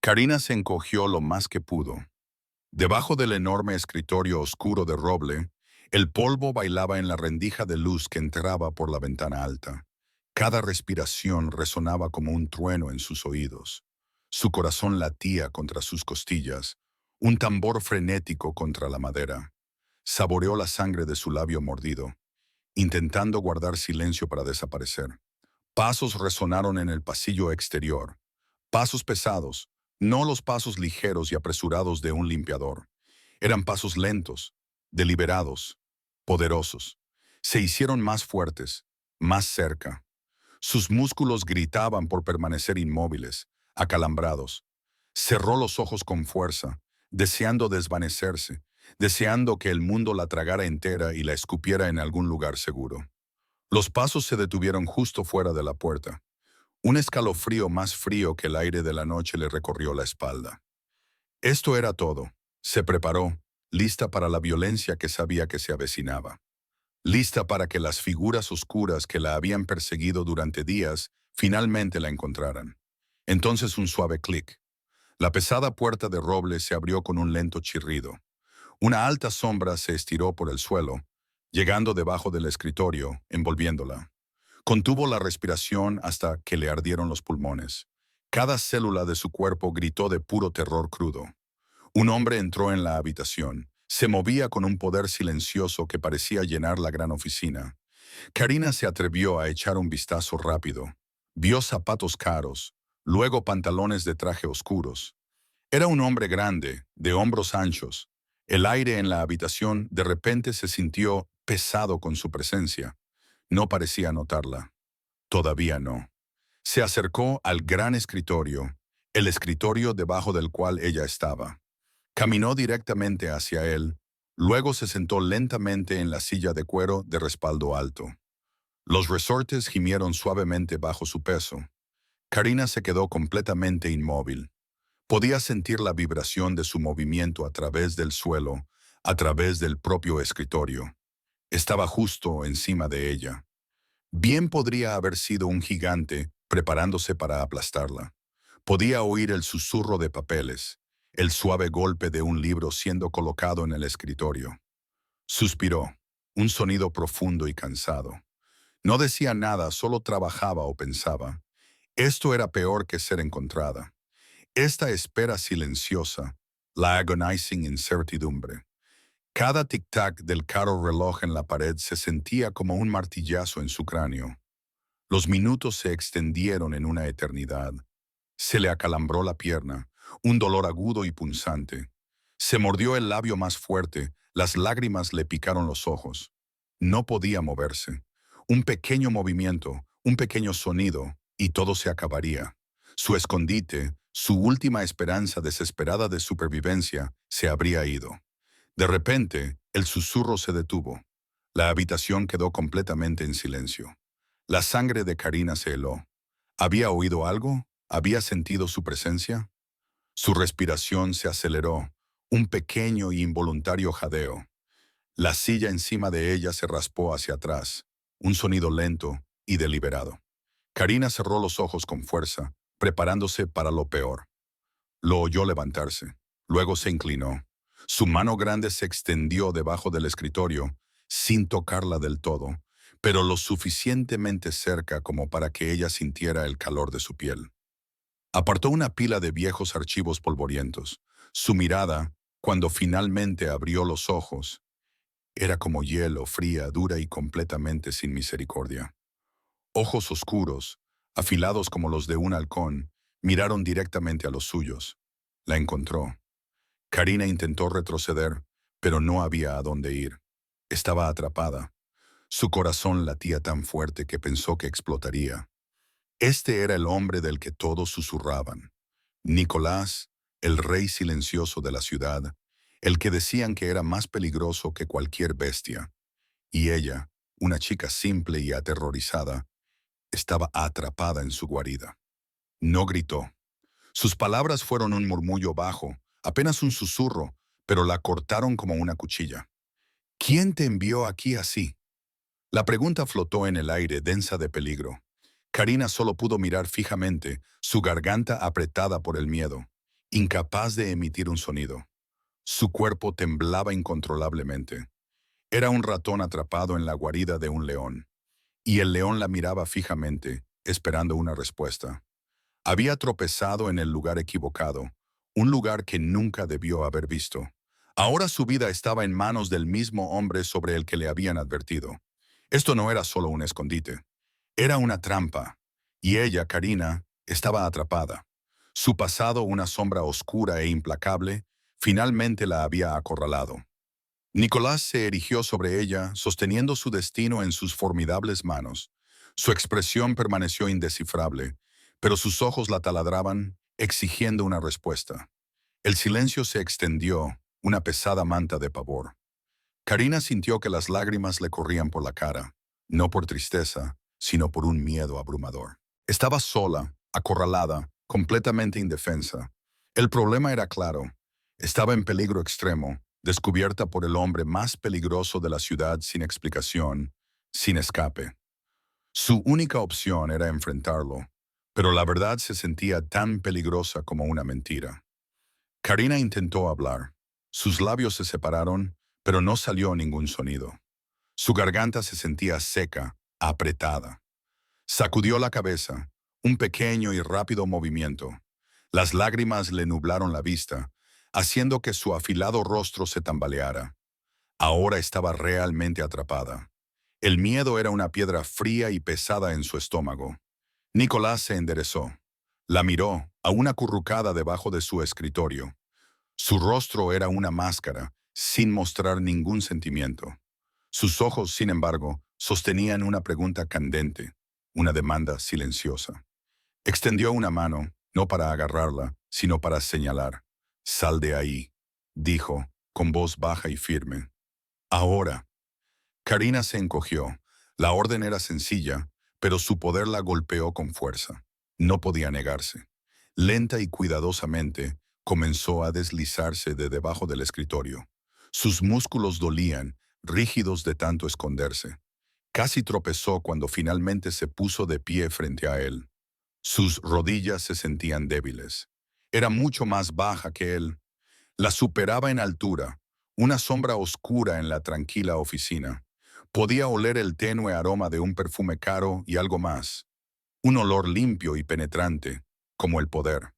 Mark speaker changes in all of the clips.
Speaker 1: Karina se encogió lo más que pudo. Debajo del enorme escritorio oscuro de roble, el polvo bailaba en la rendija de luz que entraba por la ventana alta. Cada respiración resonaba como un trueno en sus oídos. Su corazón latía contra sus costillas, un tambor frenético contra la madera. Saboreó la sangre de su labio mordido, intentando guardar silencio para desaparecer. Pasos resonaron en el pasillo exterior. Pasos pesados, no los pasos ligeros y apresurados de un limpiador. Eran pasos lentos, deliberados, poderosos. Se hicieron más fuertes, más cerca. Sus músculos gritaban por permanecer inmóviles, acalambrados. Cerró los ojos con fuerza, deseando desvanecerse, deseando que el mundo la tragara entera y la escupiera en algún lugar seguro. Los pasos se detuvieron justo fuera de la puerta. Un escalofrío más frío que el aire de la noche le recorrió la espalda. Esto era todo. Se preparó, lista para la violencia que sabía que se avecinaba. Lista para que las figuras oscuras que la habían perseguido durante días finalmente la encontraran. Entonces un suave clic. La pesada puerta de roble se abrió con un lento chirrido. Una alta sombra se estiró por el suelo, llegando debajo del escritorio, envolviéndola. Contuvo la respiración hasta que le ardieron los pulmones. Cada célula de su cuerpo gritó de puro terror crudo. Un hombre entró en la habitación. Se movía con un poder silencioso que parecía llenar la gran oficina. Karina se atrevió a echar un vistazo rápido. Vio zapatos caros, luego pantalones de traje oscuros. Era un hombre grande, de hombros anchos. El aire en la habitación de repente se sintió pesado con su presencia. No parecía notarla. Todavía no. Se acercó al gran escritorio, el escritorio debajo del cual ella estaba. Caminó directamente hacia él, luego se sentó lentamente en la silla de cuero de respaldo alto. Los resortes gimieron suavemente bajo su peso. Karina se quedó completamente inmóvil. Podía sentir la vibración de su movimiento a través del suelo, a través del propio escritorio. Estaba justo encima de ella. Bien podría haber sido un gigante preparándose para aplastarla. Podía oír el susurro de papeles, el suave golpe de un libro siendo colocado en el escritorio. Suspiró, un sonido profundo y cansado. No decía nada, solo trabajaba o pensaba. Esto era peor que ser encontrada. Esta espera silenciosa, la agonizing incertidumbre. Cada tic-tac del caro reloj en la pared se sentía como un martillazo en su cráneo. Los minutos se extendieron en una eternidad. Se le acalambró la pierna, un dolor agudo y punzante. Se mordió el labio más fuerte, las lágrimas le picaron los ojos. No podía moverse. Un pequeño movimiento, un pequeño sonido, y todo se acabaría. Su escondite, su última esperanza desesperada de supervivencia, se habría ido. De repente, el susurro se detuvo. La habitación quedó completamente en silencio. La sangre de Karina se heló. ¿Había oído algo? ¿Había sentido su presencia? Su respiración se aceleró, un pequeño y involuntario jadeo. La silla encima de ella se raspó hacia atrás, un sonido lento y deliberado. Karina cerró los ojos con fuerza, preparándose para lo peor. Lo oyó levantarse. Luego se inclinó. Su mano grande se extendió debajo del escritorio, sin tocarla del todo, pero lo suficientemente cerca como para que ella sintiera el calor de su piel. Apartó una pila de viejos archivos polvorientos. Su mirada, cuando finalmente abrió los ojos, era como hielo, fría, dura y completamente sin misericordia. Ojos oscuros, afilados como los de un halcón, miraron directamente a los suyos. La encontró. Karina intentó retroceder, pero no había a dónde ir. Estaba atrapada. Su corazón latía tan fuerte que pensó que explotaría. Este era el hombre del que todos susurraban. Nicolás, el rey silencioso de la ciudad, el que decían que era más peligroso que cualquier bestia. Y ella, una chica simple y aterrorizada, estaba atrapada en su guarida. No gritó. Sus palabras fueron un murmullo bajo, apenas un susurro, pero la cortaron como una cuchilla. ¿Quién te envió aquí así? La pregunta flotó en el aire, densa de peligro. Karina solo pudo mirar fijamente, su garganta apretada por el miedo. incapaz de emitir un sonido. Su cuerpo temblaba incontrolablemente. Era un ratón atrapado en la guarida de un león, y el león la miraba fijamente, esperando una respuesta. Había tropezado en el lugar equivocado, un lugar que nunca debió haber visto. Ahora su vida estaba en manos del mismo hombre sobre el que le habían advertido. Esto no era solo un escondite, era una trampa, y ella, Karina, estaba atrapada. Su pasado, una sombra oscura e implacable, finalmente la había acorralado. Nicolás se erigió sobre ella, sosteniendo su destino en sus formidables manos. Su expresión permaneció indescifrable, pero sus ojos la taladraban, exigiendo una respuesta. El silencio se extendió, una pesada manta de pavor. Karina sintió que las lágrimas le corrían por la cara, no por tristeza, sino por un miedo abrumador. Estaba sola, acorralada, completamente indefensa. El problema era claro. Estaba en peligro extremo, descubierta por el hombre más peligroso de la ciudad sin explicación, sin escape. Su única opción era enfrentarlo, pero la verdad se sentía tan peligrosa como una mentira. Karina intentó hablar. Sus labios se separaron, pero no salió ningún sonido. Su garganta se sentía seca, apretada. Sacudió la cabeza, un pequeño y rápido movimiento. Las lágrimas le nublaron la vista, haciendo que su afilado rostro se tambaleara. Ahora estaba realmente atrapada. El miedo era una piedra fría y pesada en su estómago. Nicolás se enderezó. La miró, aún acurrucada debajo de su escritorio. Su rostro era una máscara, sin mostrar ningún sentimiento. Sus ojos, sin embargo, sostenían una pregunta candente, una demanda silenciosa. Extendió una mano, no para agarrarla, sino para señalar. «Sal de ahí», dijo, con voz baja y firme. «Ahora». Karina se encogió. La orden era sencilla, pero su poder la golpeó con fuerza. No podía negarse. Lenta y cuidadosamente, comenzó a deslizarse de debajo del escritorio. Sus músculos dolían, rígidos de tanto esconderse. Casi tropezó cuando finalmente se puso de pie frente a él. Sus rodillas se sentían débiles. Era mucho más baja que él. La superaba en altura, una sombra oscura en la tranquila oficina. Podía oler el tenue aroma de un perfume caro y algo más. Un olor limpio y penetrante, como el poder.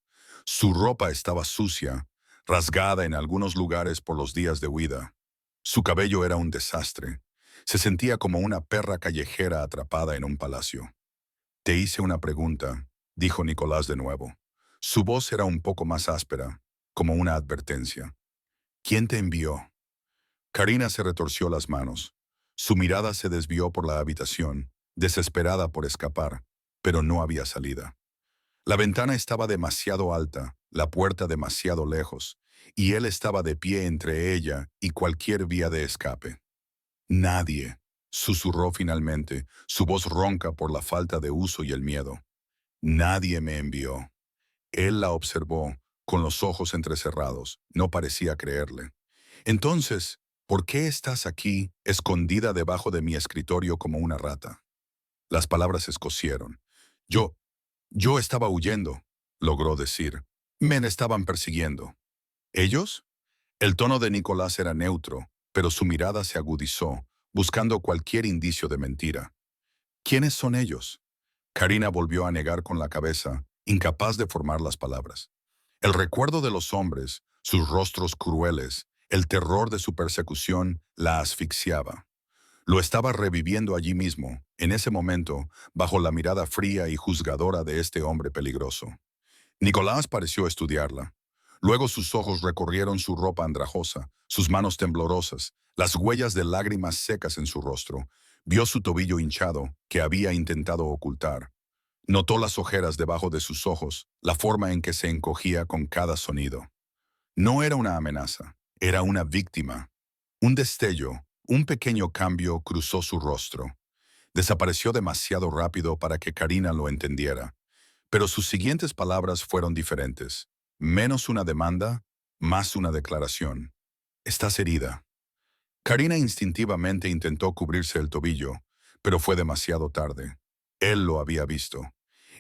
Speaker 1: Su ropa estaba sucia, rasgada en algunos lugares por los días de huida. Su cabello era un desastre. Se sentía como una perra callejera atrapada en un palacio. «Te hice una pregunta», dijo Nicolás de nuevo. Su voz era un poco más áspera, como una advertencia. «¿Quién te envió?» Karina se retorció las manos. Su mirada se desvió por la habitación, desesperada por escapar, pero no había salida. La ventana estaba demasiado alta, la puerta demasiado lejos, y él estaba de pie entre ella y cualquier vía de escape. «Nadie», susurró finalmente, su voz ronca por la falta de uso y el miedo. «Nadie me envió». Él la observó, con los ojos entrecerrados. No parecía creerle. «Entonces, ¿por qué estás aquí, escondida debajo de mi escritorio como una rata?» Las palabras se escocieron. Yo estaba huyendo», logró decir. «Me estaban persiguiendo». «¿Ellos?» El tono de Nicolás era neutro, pero su mirada se agudizó, buscando cualquier indicio de mentira. «¿Quiénes son ellos?» Karina volvió a negar con la cabeza, incapaz de formar las palabras. El recuerdo de los hombres, sus rostros crueles, el terror de su persecución, la asfixiaba. Lo estaba reviviendo allí mismo, en ese momento, bajo la mirada fría y juzgadora de este hombre peligroso. Nicolás pareció estudiarla. Luego sus ojos recorrieron su ropa andrajosa, sus manos temblorosas, las huellas de lágrimas secas en su rostro. Vio su tobillo hinchado, que había intentado ocultar. Notó las ojeras debajo de sus ojos, la forma en que se encogía con cada sonido. No era una amenaza, era una víctima. Un destello, un pequeño cambio cruzó su rostro. Desapareció demasiado rápido para que Karina lo entendiera. Pero sus siguientes palabras fueron diferentes. Menos una demanda, más una declaración. «Estás herida». Karina instintivamente intentó cubrirse el tobillo, pero fue demasiado tarde. Él lo había visto.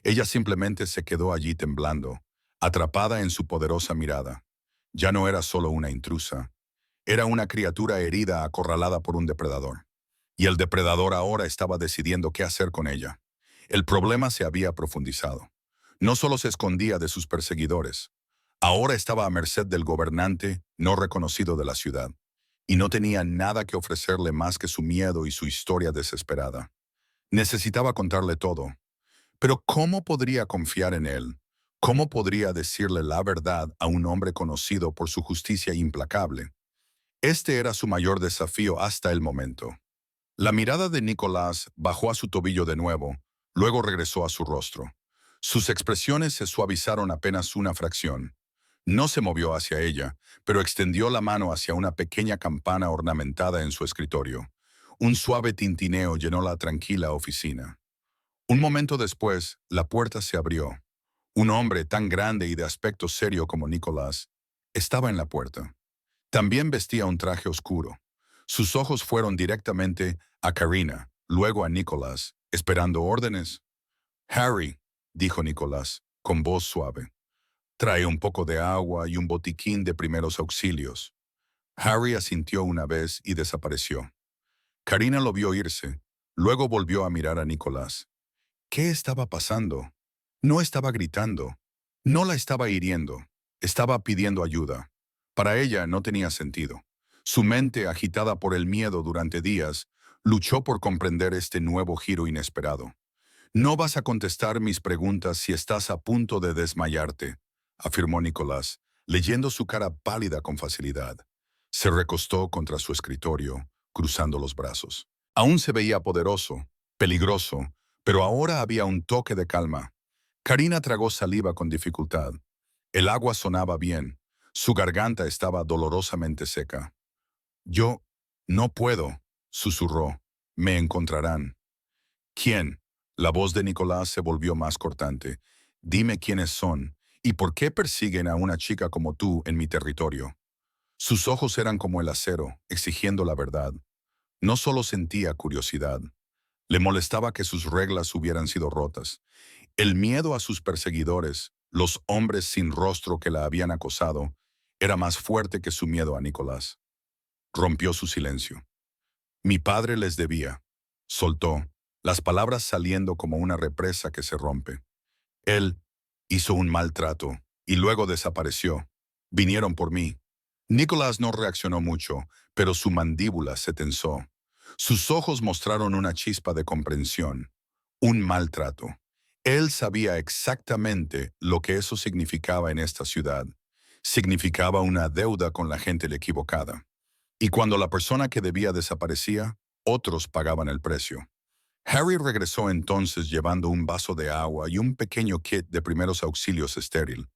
Speaker 1: Ella simplemente se quedó allí temblando, atrapada en su poderosa mirada. Ya no era solo una intrusa, era una criatura herida acorralada por un depredador. Y el depredador ahora estaba decidiendo qué hacer con ella. El problema se había profundizado. No solo se escondía de sus perseguidores, ahora estaba a merced del gobernante no reconocido de la ciudad, y no tenía nada que ofrecerle más que su miedo y su historia desesperada. Necesitaba contarle todo, pero ¿cómo podría confiar en él? ¿Cómo podría decirle la verdad a un hombre conocido por su justicia implacable? Este era su mayor desafío hasta el momento. La mirada de Nicolás bajó a su tobillo de nuevo, luego regresó a su rostro. Sus expresiones se suavizaron apenas una fracción. No se movió hacia ella, pero extendió la mano hacia una pequeña campana ornamentada en su escritorio. Un suave tintineo llenó la tranquila oficina. Un momento después, la puerta se abrió. Un hombre tan grande y de aspecto serio como Nicolás estaba en la puerta. También vestía un traje oscuro. Sus ojos fueron directamente a Karina, luego a Nicolás, esperando órdenes. Harry, dijo Nicolás, con voz suave, trae un poco de agua y un botiquín de primeros auxilios. Harry asintió una vez y desapareció. Karina lo vio irse, luego volvió a mirar a Nicolás. ¿Qué estaba pasando? No estaba gritando, no la estaba hiriendo, estaba pidiendo ayuda. Para ella no tenía sentido. Su mente, agitada por el miedo durante días, luchó por comprender este nuevo giro inesperado. No vas a contestar mis preguntas si estás a punto de desmayarte, afirmó Nicolás, leyendo su cara pálida con facilidad. Se recostó contra su escritorio, cruzando los brazos. Aún se veía poderoso, peligroso, pero ahora había un toque de calma. Karina tragó saliva con dificultad. El agua sonaba bien. Su garganta estaba dolorosamente seca. Yo no puedo, susurró. Me encontrarán. ¿Quién? La voz de Nicolás se volvió más cortante. Dime quiénes son y por qué persiguen a una chica como tú en mi territorio. Sus ojos eran como el acero, exigiendo la verdad. No solo sentía curiosidad, le molestaba que sus reglas hubieran sido rotas. El miedo a sus perseguidores, los hombres sin rostro que la habían acosado, era más fuerte que su miedo a Nicolás. Rompió su silencio. Mi padre les debía. Soltó, las palabras saliendo como una represa que se rompe. Él hizo un maltrato y luego desapareció. Vinieron por mí. Nicolás no reaccionó mucho, pero su mandíbula se tensó. Sus ojos mostraron una chispa de comprensión. Un maltrato. Él sabía exactamente lo que eso significaba en esta ciudad. Significaba una deuda con la gente equivocada. Y cuando la persona que debía desaparecía, otros pagaban el precio. Harry regresó entonces llevando un vaso de agua y un pequeño kit de primeros auxilios estéril.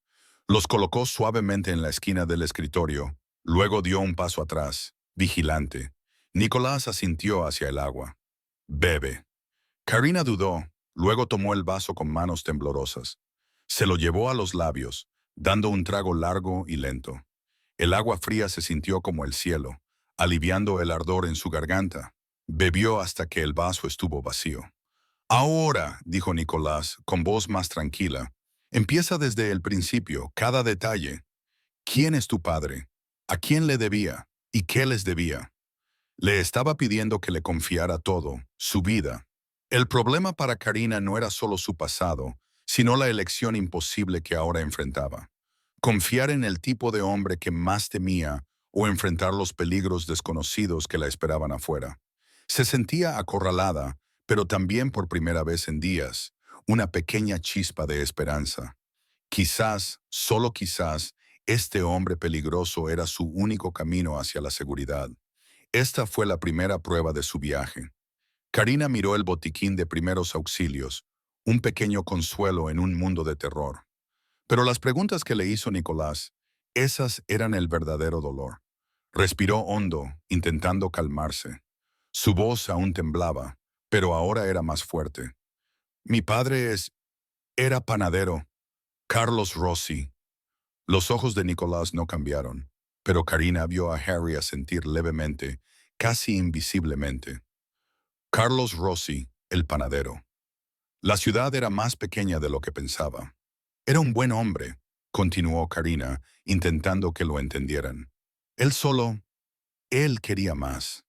Speaker 1: Los colocó suavemente en la esquina del escritorio, luego dio un paso atrás, vigilante. Nicolás asintió hacia el agua. Bebe. Karina dudó, luego tomó el vaso con manos temblorosas. Se lo llevó a los labios, dando un trago largo y lento. El agua fría se sintió como el cielo, aliviando el ardor en su garganta. Bebió hasta que el vaso estuvo vacío. Ahora, dijo Nicolás, con voz más tranquila, empieza desde el principio, cada detalle. ¿Quién es tu padre? ¿A quién le debía? ¿Y qué les debía? Le estaba pidiendo que le confiara todo, su vida. El problema para Karina no era solo su pasado, sino la elección imposible que ahora enfrentaba. Confiar en el tipo de hombre que más temía o enfrentar los peligros desconocidos que la esperaban afuera. Se sentía acorralada, pero también por primera vez en días, una pequeña chispa de esperanza. Quizás, solo quizás, este hombre peligroso era su único camino hacia la seguridad. Esta fue la primera prueba de su viaje. Karina miró el botiquín de primeros auxilios, un pequeño consuelo en un mundo de terror. Pero las preguntas que le hizo Nicolás, esas eran el verdadero dolor. Respiró hondo, intentando calmarse. Su voz aún temblaba, pero ahora era más fuerte. Mi padre era panadero, Carlos Rossi. Los ojos de Nicolás no cambiaron, pero Karina vio a Harry asentir levemente, casi invisiblemente. Carlos Rossi, el panadero. La ciudad era más pequeña de lo que pensaba. Era un buen hombre, continuó Karina, intentando que lo entendieran. Él solo, él quería más.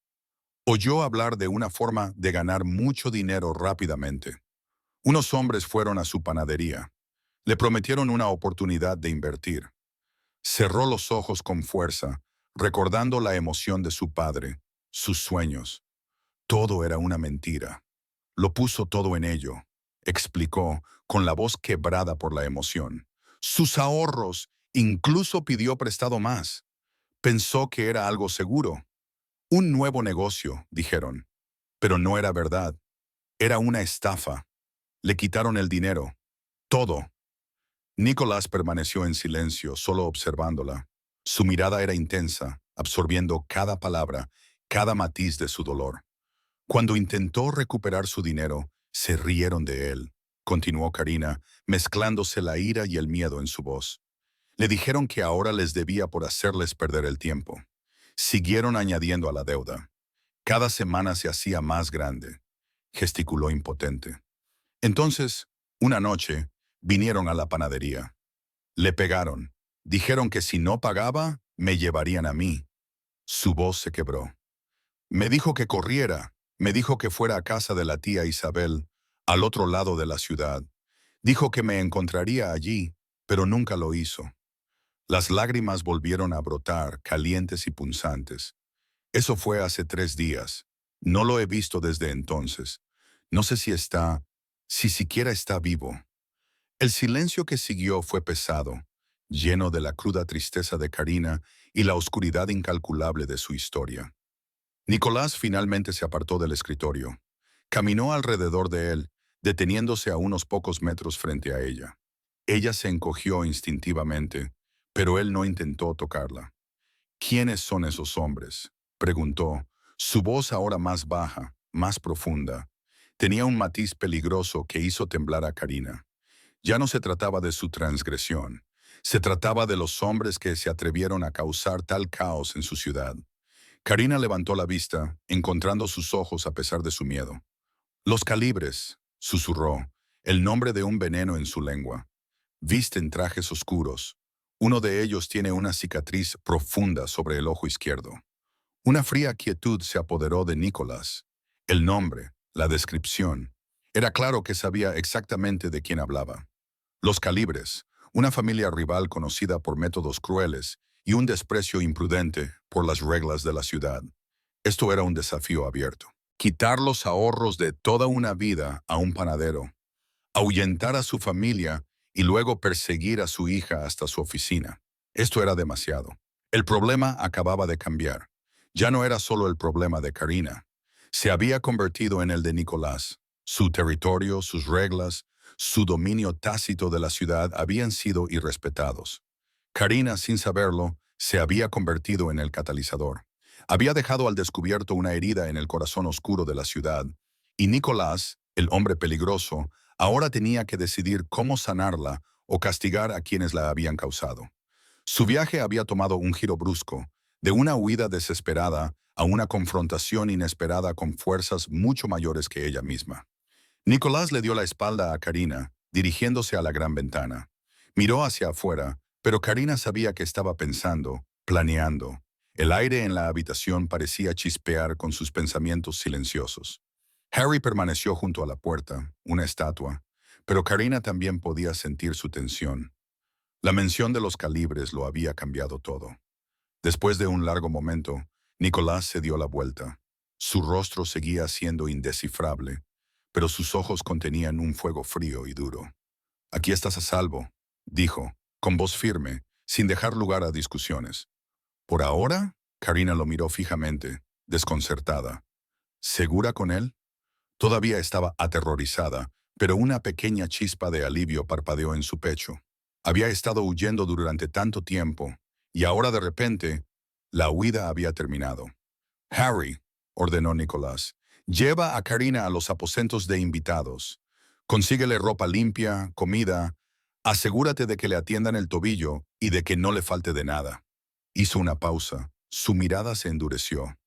Speaker 1: Oyó hablar de una forma de ganar mucho dinero rápidamente. Unos hombres fueron a su panadería. Le prometieron una oportunidad de invertir. Cerró los ojos con fuerza, recordando la emoción de su padre, sus sueños. Todo era una mentira. Lo puso todo en ello, explicó, con la voz quebrada por la emoción. Sus ahorros, incluso pidió prestado más. Pensó que era algo seguro. Un nuevo negocio, dijeron. Pero no era verdad. Era una estafa. Le quitaron el dinero. Todo. Nicolás permaneció en silencio, solo observándola. Su mirada era intensa, absorbiendo cada palabra, cada matiz de su dolor. Cuando intentó recuperar su dinero, se rieron de él, continuó Karina, mezclándose la ira y el miedo en su voz. Le dijeron que ahora les debía por hacerles perder el tiempo. Siguieron añadiendo a la deuda. Cada semana se hacía más grande. Gesticuló impotente. Entonces, una noche, vinieron a la panadería. Le pegaron. Dijeron que si no pagaba, me llevarían a mí. Su voz se quebró. Me dijo que corriera. Me dijo que fuera a casa de la tía Isabel, al otro lado de la ciudad. Dijo que me encontraría allí, pero nunca lo hizo. Las lágrimas volvieron a brotar, calientes y punzantes. Eso fue hace 3 días. No lo he visto desde entonces. No sé si siquiera está vivo. El silencio que siguió fue pesado, lleno de la cruda tristeza de Karina y la oscuridad incalculable de su historia. Nicolás finalmente se apartó del escritorio. Caminó alrededor de él, deteniéndose a unos pocos metros frente a ella. Ella se encogió instintivamente, pero él no intentó tocarla. ¿Quiénes son esos hombres?, preguntó, su voz ahora más baja, más profunda. Tenía un matiz peligroso que hizo temblar a Karina. Ya no se trataba de su transgresión. Se trataba de los hombres que se atrevieron a causar tal caos en su ciudad. Karina levantó la vista, encontrando sus ojos a pesar de su miedo. Los calibres, susurró, el nombre de un veneno en su lengua. Visten trajes oscuros. Uno de ellos tiene una cicatriz profunda sobre el ojo izquierdo. Una fría quietud se apoderó de Nicolás. El nombre, la descripción. Era claro que sabía exactamente de quién hablaba. Los calibres, una familia rival conocida por métodos crueles y un desprecio imprudente por las reglas de la ciudad. Esto era un desafío abierto. Quitar los ahorros de toda una vida a un panadero, ahuyentar a su familia y luego perseguir a su hija hasta su oficina. Esto era demasiado. El problema acababa de cambiar. Ya no era solo el problema de Karina. Se había convertido en el de Nicolás. Su territorio, sus reglas, su dominio tácito de la ciudad habían sido irrespetados. Karina, sin saberlo, se había convertido en el catalizador. Había dejado al descubierto una herida en el corazón oscuro de la ciudad, y Nicolás, el hombre peligroso, ahora tenía que decidir cómo sanarla o castigar a quienes la habían causado. Su viaje había tomado un giro brusco, de una huida desesperada a una confrontación inesperada con fuerzas mucho mayores que ella misma. Nicolás le dio la espalda a Karina, dirigiéndose a la gran ventana. Miró hacia afuera, pero Karina sabía que estaba pensando, planeando. El aire en la habitación parecía chispear con sus pensamientos silenciosos. Harry permaneció junto a la puerta, una estatua, pero Karina también podía sentir su tensión. La mención de los calibres lo había cambiado todo. Después de un largo momento, Nicolás se dio la vuelta. Su rostro seguía siendo indescifrable, pero sus ojos contenían un fuego frío y duro. «Aquí estás a salvo», dijo, con voz firme, sin dejar lugar a discusiones. «¿Por ahora?», Karina lo miró fijamente, desconcertada. «¿Segura con él?». Todavía estaba aterrorizada, pero una pequeña chispa de alivio parpadeó en su pecho. Había estado huyendo durante tanto tiempo, y ahora de repente, la huida había terminado. «Harry», ordenó Nicolás, «lleva a Karina a los aposentos de invitados. Consíguele ropa limpia, comida. Asegúrate de que le atiendan el tobillo y de que no le falte de nada». Hizo una pausa. Su mirada se endureció.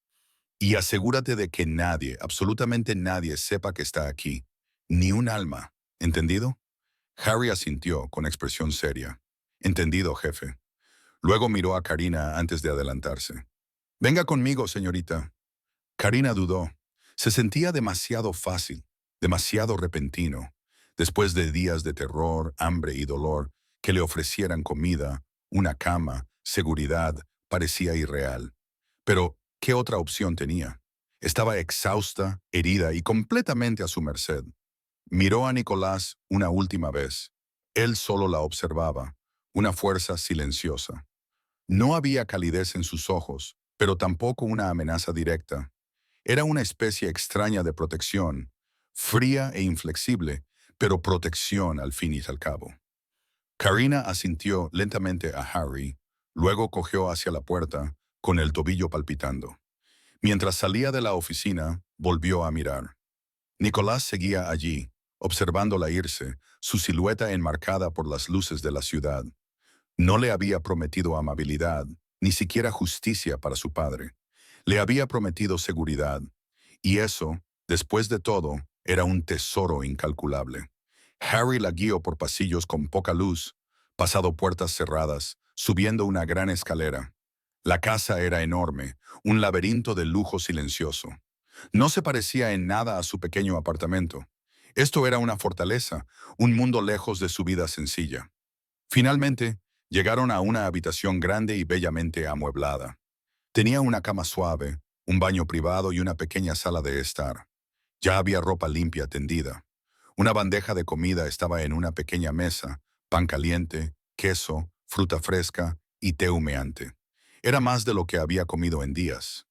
Speaker 1: «Y asegúrate de que nadie, absolutamente nadie, sepa que está aquí. Ni un alma. ¿Entendido?». Harry asintió con expresión seria. Entendido, jefe. Luego miró a Karina antes de adelantarse. Venga conmigo, señorita. Karina dudó. Se sentía demasiado fácil, demasiado repentino, después de días de terror, hambre y dolor, que le ofrecieran comida, una cama, seguridad, parecía irreal. Pero, ¿qué otra opción tenía? Estaba exhausta, herida y completamente a su merced. Miró a Nicolás una última vez. Él solo la observaba, una fuerza silenciosa. No había calidez en sus ojos, pero tampoco una amenaza directa. Era una especie extraña de protección, fría e inflexible, pero protección al fin y al cabo. Karina asintió lentamente a Harry, luego cogió hacia la puerta, con el tobillo palpitando. Mientras salía de la oficina, volvió a mirar. Nicolás seguía allí, observándola irse, su silueta enmarcada por las luces de la ciudad. No le había prometido amabilidad, ni siquiera justicia para su padre. Le había prometido seguridad, y eso, después de todo, era un tesoro incalculable. Harry la guió por pasillos con poca luz, pasado puertas cerradas, subiendo una gran escalera. La casa era enorme, un laberinto de lujo silencioso. No se parecía en nada a su pequeño apartamento. Esto era una fortaleza, un mundo lejos de su vida sencilla. Finalmente, llegaron a una habitación grande y bellamente amueblada. Tenía una cama suave, un baño privado y una pequeña sala de estar. Ya había ropa limpia tendida. Una bandeja de comida estaba en una pequeña mesa, pan caliente, queso, fruta fresca y té humeante. Era más de lo que había comido en días.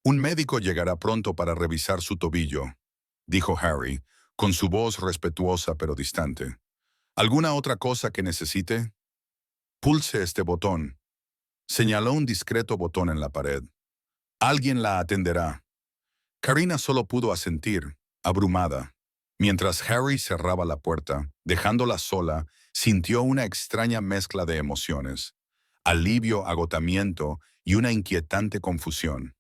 Speaker 1: Un médico llegará pronto para revisar su tobillo, dijo Harry, con su voz respetuosa pero distante. ¿Alguna otra cosa que necesite? Pulse este botón. Señaló un discreto botón en la pared. Alguien la atenderá. Karina solo pudo asentir, abrumada. Mientras Harry cerraba la puerta, dejándola sola, sintió una extraña mezcla de emociones. Alivio, agotamiento y una inquietante confusión.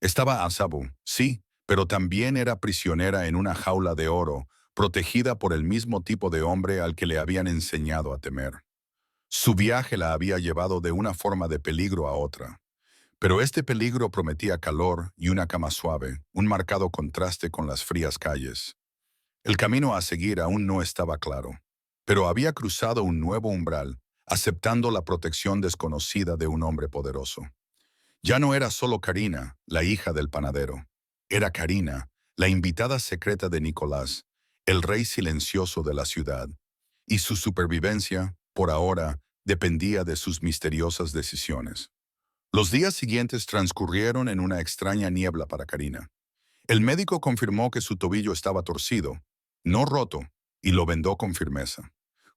Speaker 1: Estaba a salvo, sí, pero también era prisionera en una jaula de oro, protegida por el mismo tipo de hombre al que le habían enseñado a temer. Su viaje la había llevado de una forma de peligro a otra. Pero este peligro prometía calor y una cama suave, un marcado contraste con las frías calles. El camino a seguir aún no estaba claro, pero había cruzado un nuevo umbral, aceptando la protección desconocida de un hombre poderoso. Ya no era solo Karina, la hija del panadero. Era Karina, la invitada secreta de Nicolás, el rey silencioso de la ciudad. Y su supervivencia, por ahora, dependía de sus misteriosas decisiones. Los días siguientes transcurrieron en una extraña niebla para Karina. El médico confirmó que su tobillo estaba torcido, no roto, y lo vendó con firmeza.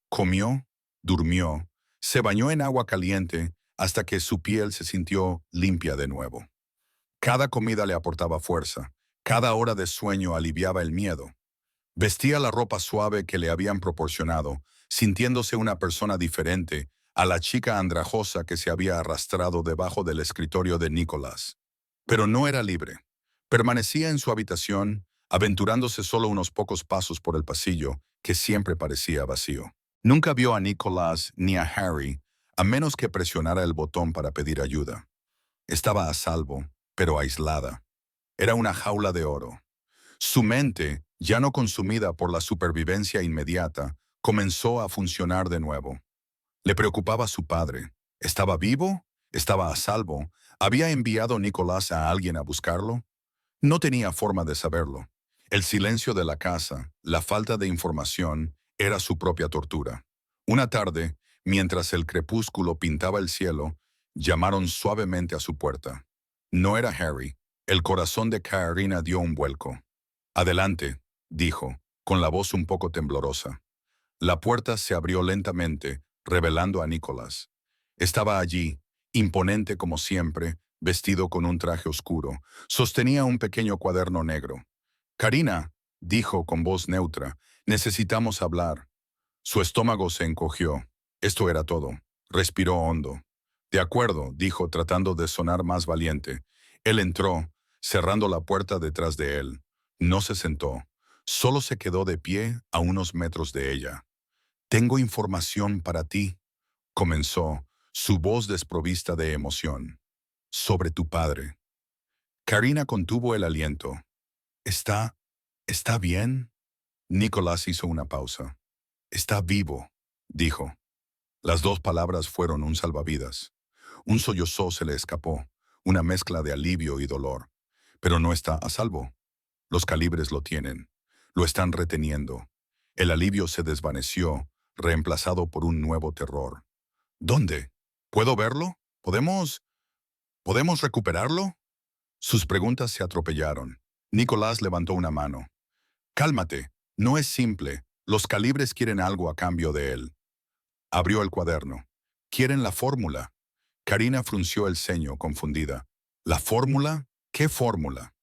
Speaker 1: Comió, durmió, se bañó en agua caliente hasta que su piel se sintió limpia de nuevo. Cada comida le aportaba fuerza, cada hora de sueño aliviaba el miedo. Vestía la ropa suave que le habían proporcionado, sintiéndose una persona diferente a la chica andrajosa que se había arrastrado debajo del escritorio de Nicolás. Pero no era libre. Permanecía en su habitación, aventurándose solo unos pocos pasos por el pasillo, que siempre parecía vacío. Nunca vio a Nicolás ni a Harry, a menos que presionara el botón para pedir ayuda. Estaba a salvo, pero aislada. Era una jaula de oro. Su mente, ya no consumida por la supervivencia inmediata, comenzó a funcionar de nuevo. Le preocupaba su padre. ¿Estaba vivo? ¿Estaba a salvo? ¿Había enviado Nicolás a alguien a buscarlo? No tenía forma de saberlo. El silencio de la casa, la falta de información, era su propia tortura. Una tarde, mientras el crepúsculo pintaba el cielo, llamaron suavemente a su puerta. No era Harry. El corazón de Karina dio un vuelco. Adelante, dijo, con la voz un poco temblorosa. La puerta se abrió lentamente, revelando a Nicolás. Estaba allí, imponente como siempre, vestido con un traje oscuro. Sostenía un pequeño cuaderno negro. Karina, dijo con voz neutra, necesitamos hablar. Su estómago se encogió. Esto era todo. Respiró hondo. De acuerdo, dijo tratando de sonar más valiente. Él entró, cerrando la puerta detrás de él. No se sentó. Solo se quedó de pie a unos metros de ella. Tengo información para ti, comenzó, su voz desprovista de emoción. Sobre tu padre. Karina contuvo el aliento. ¿Está... está bien? Nicolás hizo una pausa. Está vivo, dijo. Las dos palabras fueron un salvavidas. Un sollozó se le escapó, una mezcla de alivio y dolor. Pero no está a salvo. Los calibres lo tienen. Lo están reteniendo. El alivio se desvaneció, reemplazado por un nuevo terror. ¿Dónde? ¿Puedo verlo? ¿Podemos recuperarlo? Sus preguntas se atropellaron. Nicolás levantó una mano. Cálmate, no es simple. Los calibres quieren algo a cambio de él. Abrió el cuaderno. Quieren la fórmula. Karina frunció el ceño, confundida. ¿La fórmula? ¿Qué fórmula?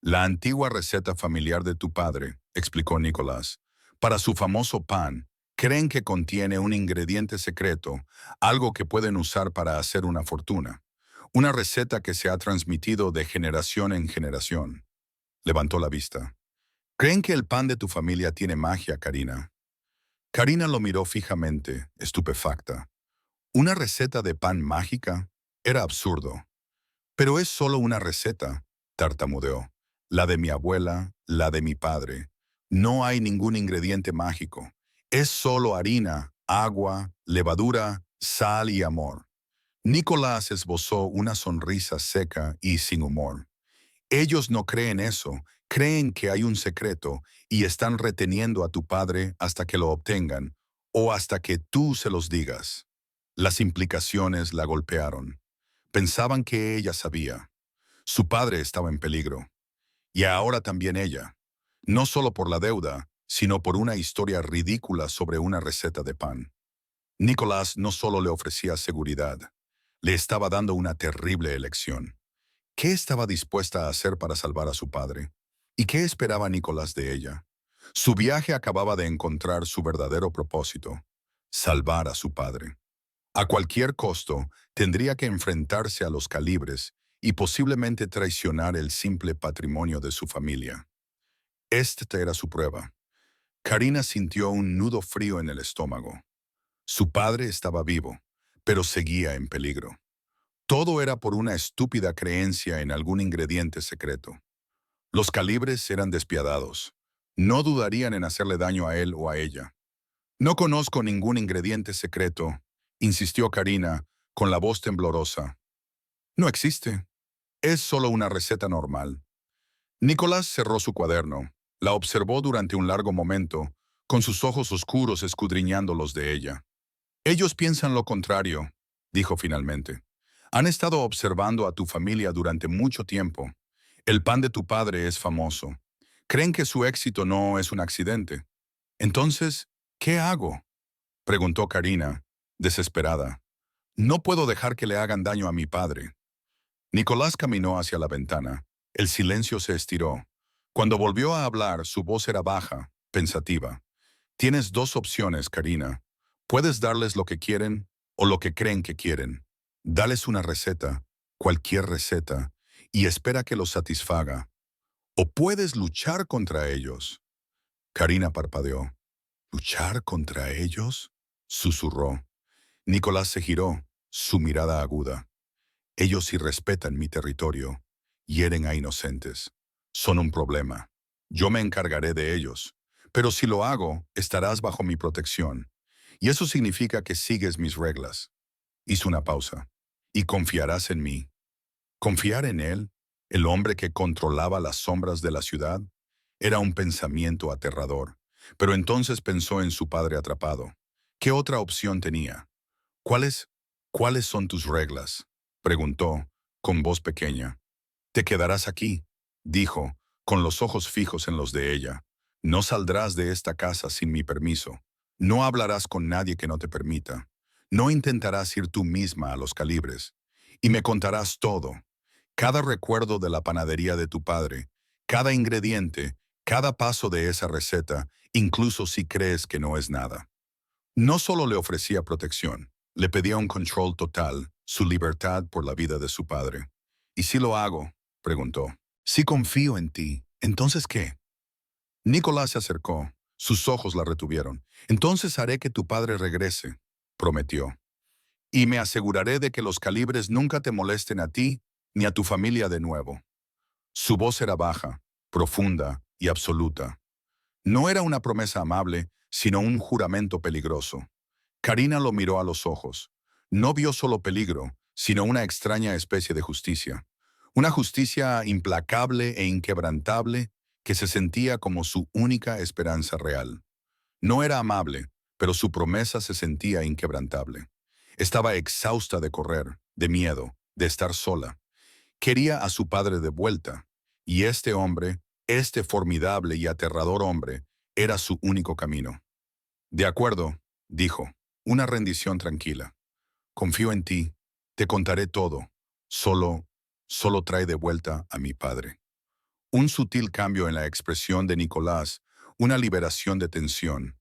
Speaker 1: La antigua receta familiar de tu padre, explicó Nicolás. Para su famoso pan, creen que contiene un ingrediente secreto, algo que pueden usar para hacer una fortuna. Una receta que se ha transmitido de generación en generación. Levantó la vista. ¿Creen que el pan de tu familia tiene magia, Karina? Karina lo miró fijamente, estupefacta. ¿Una receta de pan mágica? Era absurdo. Pero es solo una receta, tartamudeó. La de mi abuela, la de mi padre. No hay ningún ingrediente mágico. Es solo harina, agua, levadura, sal y amor. Nicolás esbozó una sonrisa seca y sin humor. Ellos no creen eso, creen que hay un secreto y están reteniendo a tu padre hasta que lo obtengan o hasta que tú se los digas. Las implicaciones la golpearon. Pensaban que ella sabía. Su padre estaba en peligro. Y ahora también ella. No solo por la deuda, sino por una historia ridícula sobre una receta de pan. Nicolás no solo le ofrecía seguridad, le estaba dando una terrible elección. ¿Qué estaba dispuesta a hacer para salvar a su padre? ¿Y qué esperaba Nicolás de ella? Su viaje acababa de encontrar su verdadero propósito: salvar a su padre. A cualquier costo, tendría que enfrentarse a los calibres y posiblemente traicionar el simple patrimonio de su familia. Esta era su prueba. Karina sintió un nudo frío en el estómago. Su padre estaba vivo, pero seguía en peligro. Todo era por una estúpida creencia en algún ingrediente secreto. Los calibres eran despiadados. No dudarían en hacerle daño a él o a ella. No conozco ningún ingrediente secreto, insistió Karina, con la voz temblorosa. No existe. Es solo una receta normal. Nicolás cerró su cuaderno. La observó durante un largo momento, con sus ojos oscuros escudriñando los de ella. Ellos piensan lo contrario, dijo finalmente. Han estado observando a tu familia durante mucho tiempo. El pan de tu padre es famoso. Creen que su éxito no es un accidente. Entonces, ¿qué hago? Preguntó Karina, desesperada. No puedo dejar que le hagan daño a mi padre. Nicolás caminó hacia la ventana. El silencio se estiró. Cuando volvió a hablar, su voz era baja, pensativa. Tienes dos opciones, Karina. Puedes darles lo que quieren o lo que creen que quieren. Dales una receta, cualquier receta, y espera que los satisfaga. O puedes luchar contra ellos. Karina parpadeó. ¿Luchar contra ellos? Susurró. Nicolás se giró, su mirada aguda. Ellos irrespetan mi territorio, hieren a inocentes. Son un problema. Yo me encargaré de ellos. Pero si lo hago, estarás bajo mi protección. Y eso significa que sigues mis reglas. Hizo una pausa. Y confiarás en mí. Confiar en él, el hombre que controlaba las sombras de la ciudad, era un pensamiento aterrador. Pero entonces pensó en su padre atrapado. ¿Qué otra opción tenía? ¿Cuáles, cuáles son tus reglas? Preguntó, con voz pequeña. Te quedarás aquí, dijo, con los ojos fijos en los de ella. No saldrás de esta casa sin mi permiso. No hablarás con nadie que no te permita. No intentarás ir tú misma a los calibres. Y me contarás todo. Cada recuerdo de la panadería de tu padre, cada ingrediente, cada paso de esa receta, incluso si crees que no es nada. No solo le ofrecía protección, le pedía un control total, su libertad por la vida de su padre. ¿Y si lo hago? Preguntó. Si confío en ti, ¿entonces qué? Nicolás se acercó. Sus ojos la retuvieron. Entonces haré que tu padre regrese, prometió. y me aseguraré de que los calibres nunca te molesten a ti ni a tu familia de nuevo. Su voz era baja, profunda y absoluta. No era una promesa amable, sino un juramento peligroso. Karina lo miró a los ojos. No vio solo peligro, sino una extraña especie de justicia. Una justicia implacable e inquebrantable que se sentía como su única esperanza real. No era amable, pero su promesa se sentía inquebrantable. Estaba exhausta de correr, de miedo, de estar sola. Quería a su padre de vuelta, y este hombre, este formidable y aterrador hombre, era su único camino. De acuerdo, dijo, una rendición tranquila. Confío en ti, te contaré todo. Solo, solo trae de vuelta a mi padre. Un sutil cambio en la expresión de Nicolás, una liberación de tensión.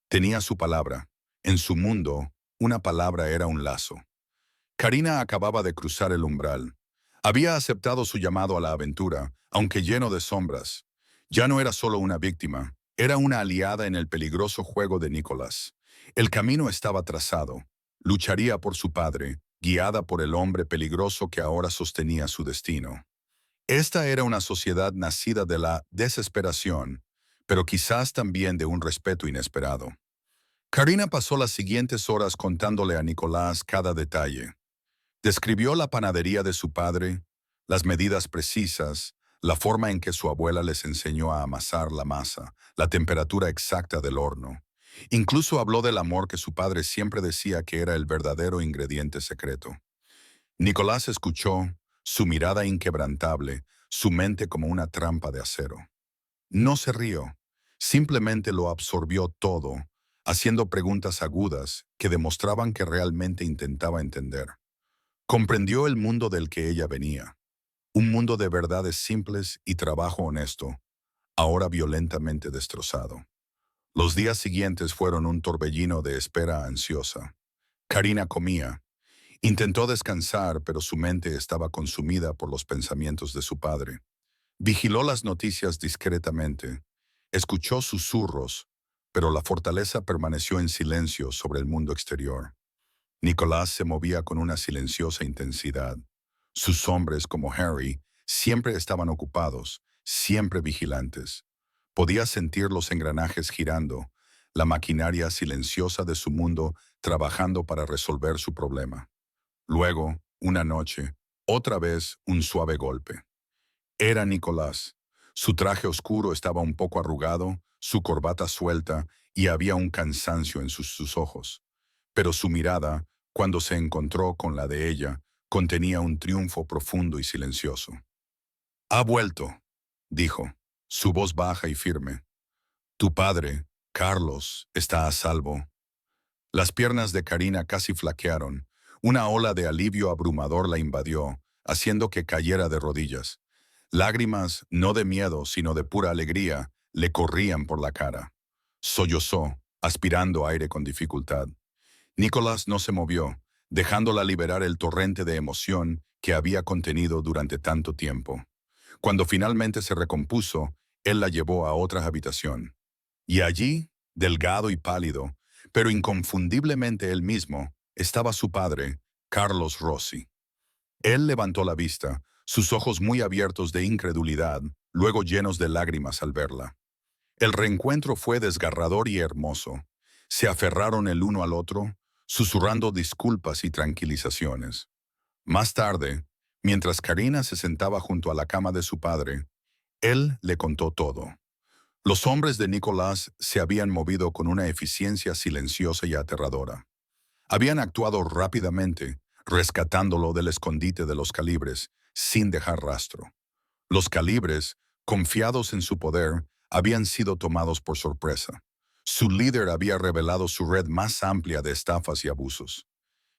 Speaker 1: Tenía su palabra. En su mundo, una palabra era un lazo. Karina acababa de cruzar el umbral. Había aceptado su llamado a la aventura, aunque lleno de sombras. Ya no era solo una víctima, era una aliada en el peligroso juego de Nicolás. El camino estaba trazado. Lucharía por su padre, guiada por el hombre peligroso que ahora sostenía su destino. Esta era una sociedad nacida de la desesperación, pero quizás también de un respeto inesperado. Karina pasó las siguientes horas contándole a Nicolás cada detalle. Describió la panadería de su padre, las medidas precisas, la forma en que su abuela les enseñó a amasar la masa, la temperatura exacta del horno. Incluso habló del amor que su padre siempre decía que era el verdadero ingrediente secreto. Nicolás escuchó, su mirada inquebrantable, su mente como una trampa de acero. No se rió, simplemente lo absorbió todo, haciendo preguntas agudas que demostraban que realmente intentaba entender. Comprendió el mundo del que ella venía, un mundo de verdades simples y trabajo honesto, ahora violentamente destrozado. Los días siguientes fueron un torbellino de espera ansiosa. Karina comía. Intentó descansar, pero su mente estaba consumida por los pensamientos de su padre. Vigiló las noticias discretamente. Escuchó susurros, pero la fortaleza permaneció en silencio sobre el mundo exterior. Nicolás se movía con una silenciosa intensidad. Sus hombres, como Harry, siempre estaban ocupados, siempre vigilantes. Podía sentir los engranajes girando, la maquinaria silenciosa de su mundo trabajando para resolver su problema. Luego, una noche, otra vez un suave golpe. Era Nicolás. Su traje oscuro estaba un poco arrugado, su corbata suelta y había un cansancio en sus ojos. Pero su mirada, cuando se encontró con la de ella, contenía un triunfo profundo y silencioso. «Ha vuelto», dijo, su voz baja y firme. «Tu padre, Carlos, está a salvo». Las piernas de Karina casi flaquearon. Una ola de alivio abrumador la invadió, haciendo que cayera de rodillas. Lágrimas, no de miedo, sino de pura alegría, le corrían por la cara. Sollozó, aspirando aire con dificultad. Nicolás no se movió, dejándola liberar el torrente de emoción que había contenido durante tanto tiempo. Cuando finalmente se recompuso, él la llevó a otra habitación. Y allí, delgado y pálido, pero inconfundiblemente él mismo, estaba su padre, Carlos Rossi. Él levantó la vista, sus ojos muy abiertos de incredulidad, luego llenos de lágrimas al verla. El reencuentro fue desgarrador y hermoso. Se aferraron el uno al otro, susurrando disculpas y tranquilizaciones. Más tarde, mientras Karina se sentaba junto a la cama de su padre, él le contó todo. Los hombres de Nicolás se habían movido con una eficiencia silenciosa y aterradora. Habían actuado rápidamente, rescatándolo del escondite de los calibres, sin dejar rastro. Los calibres, confiados en su poder, habían sido tomados por sorpresa. Su líder había revelado su red más amplia de estafas y abusos.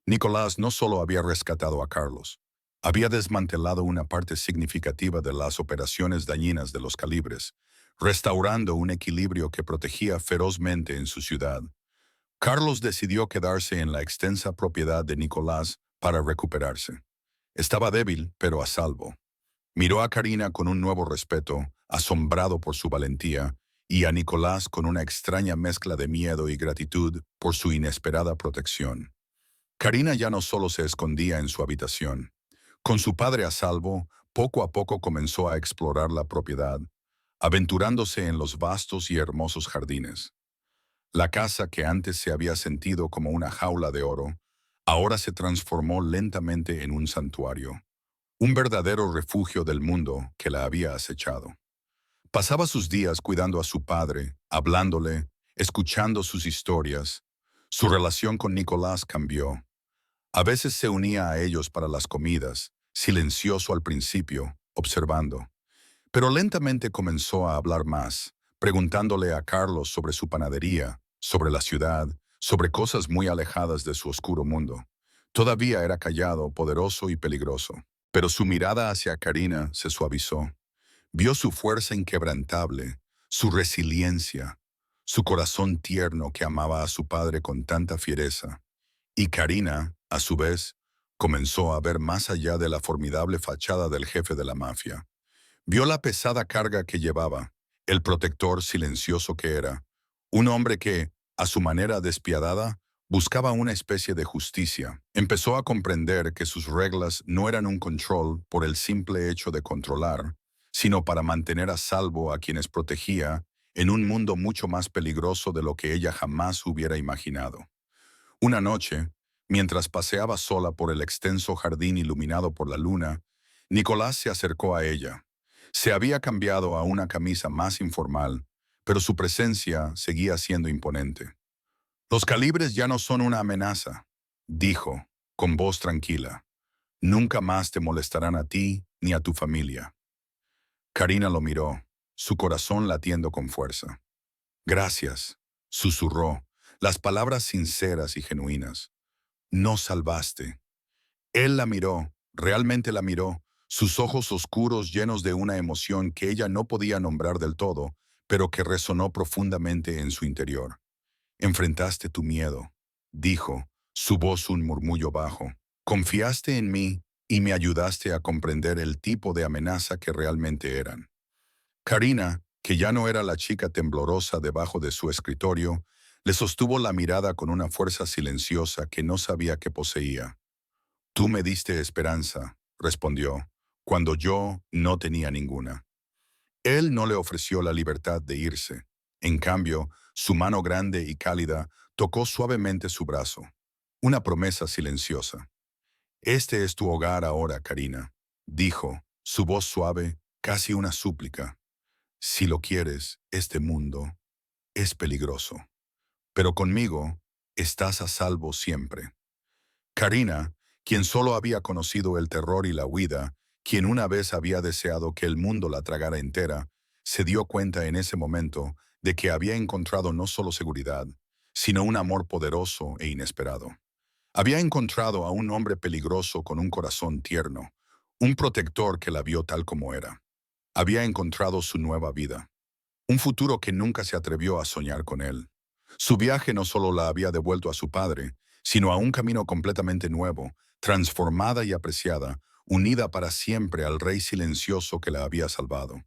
Speaker 1: Nicolás no solo había rescatado a Carlos, había desmantelado una parte significativa de las operaciones dañinas de los calibres, restaurando un equilibrio que protegía ferozmente en su ciudad. Carlos decidió quedarse en la extensa propiedad de Nicolás para recuperarse. Estaba débil, pero a salvo. Miró a Karina con un nuevo respeto, asombrado por su valentía, y a Nicolás con una extraña mezcla de miedo y gratitud por su inesperada protección. Karina ya no solo se escondía en su habitación. Con su padre a salvo, poco a poco comenzó a explorar la propiedad, aventurándose en los vastos y hermosos jardines. La casa que antes se había sentido como una jaula de oro, ahora se transformó lentamente en un santuario, un verdadero refugio del mundo que la había acechado. Pasaba sus días cuidando a su padre, hablándole, escuchando sus historias. Su relación con Nicolás cambió. A veces se unía a ellos para las comidas, silencioso al principio, observando. Pero lentamente comenzó a hablar más, preguntándole a Carlos sobre su panadería, sobre la ciudad, sobre cosas muy alejadas de su oscuro mundo. Todavía era callado, poderoso y peligroso, pero su mirada hacia Karina se suavizó. Vio su fuerza inquebrantable, su resiliencia, su corazón tierno que amaba a su padre con tanta fiereza. Y Karina, a su vez, comenzó a ver más allá de la formidable fachada del jefe de la mafia. Vio la pesada carga que llevaba, el protector silencioso que era, un hombre que, a su manera despiadada, buscaba una especie de justicia. Empezó a comprender que sus reglas no eran un control por el simple hecho de controlar, sino para mantener a salvo a quienes protegía en un mundo mucho más peligroso de lo que ella jamás hubiera imaginado. Una noche, mientras paseaba sola por el extenso jardín iluminado por la luna, Nicolás se acercó a ella. Se había cambiado a una camisa más informal, pero su presencia seguía siendo imponente. Los calibres ya no son una amenaza, dijo, con voz tranquila. Nunca más te molestarán a ti ni a tu familia. Karina lo miró, su corazón latiendo con fuerza. Gracias, susurró, las palabras sinceras y genuinas. Nos salvaste. Él la miró, realmente la miró, sus ojos oscuros llenos de una emoción que ella no podía nombrar del todo, pero que resonó profundamente en su interior. Enfrentaste tu miedo, dijo, su voz un murmullo bajo. Confiaste en mí y me ayudaste a comprender el tipo de amenaza que realmente eran. Karina, que ya no era la chica temblorosa debajo de su escritorio, le sostuvo la mirada con una fuerza silenciosa que no sabía que poseía. Tú me diste esperanza, respondió, cuando yo no tenía ninguna. Él no le ofreció la libertad de irse. En cambio, su mano grande y cálida tocó suavemente su brazo. Una promesa silenciosa. Este es tu hogar ahora, Karina, dijo, su voz suave, casi una súplica. Si lo quieres, este mundo es peligroso. Pero conmigo estás a salvo siempre. Karina, quien solo había conocido el terror y la huida, quien una vez había deseado que el mundo la tragara entera, se dio cuenta en ese momento de que había encontrado no solo seguridad, sino un amor poderoso e inesperado. Había encontrado a un hombre peligroso con un corazón tierno, un protector que la vio tal como era. Había encontrado su nueva vida, un futuro que nunca se atrevió a soñar con él. Su viaje no solo la había devuelto a su padre, sino a un camino completamente nuevo, transformada y apreciada, unida para siempre al rey silencioso que la había salvado.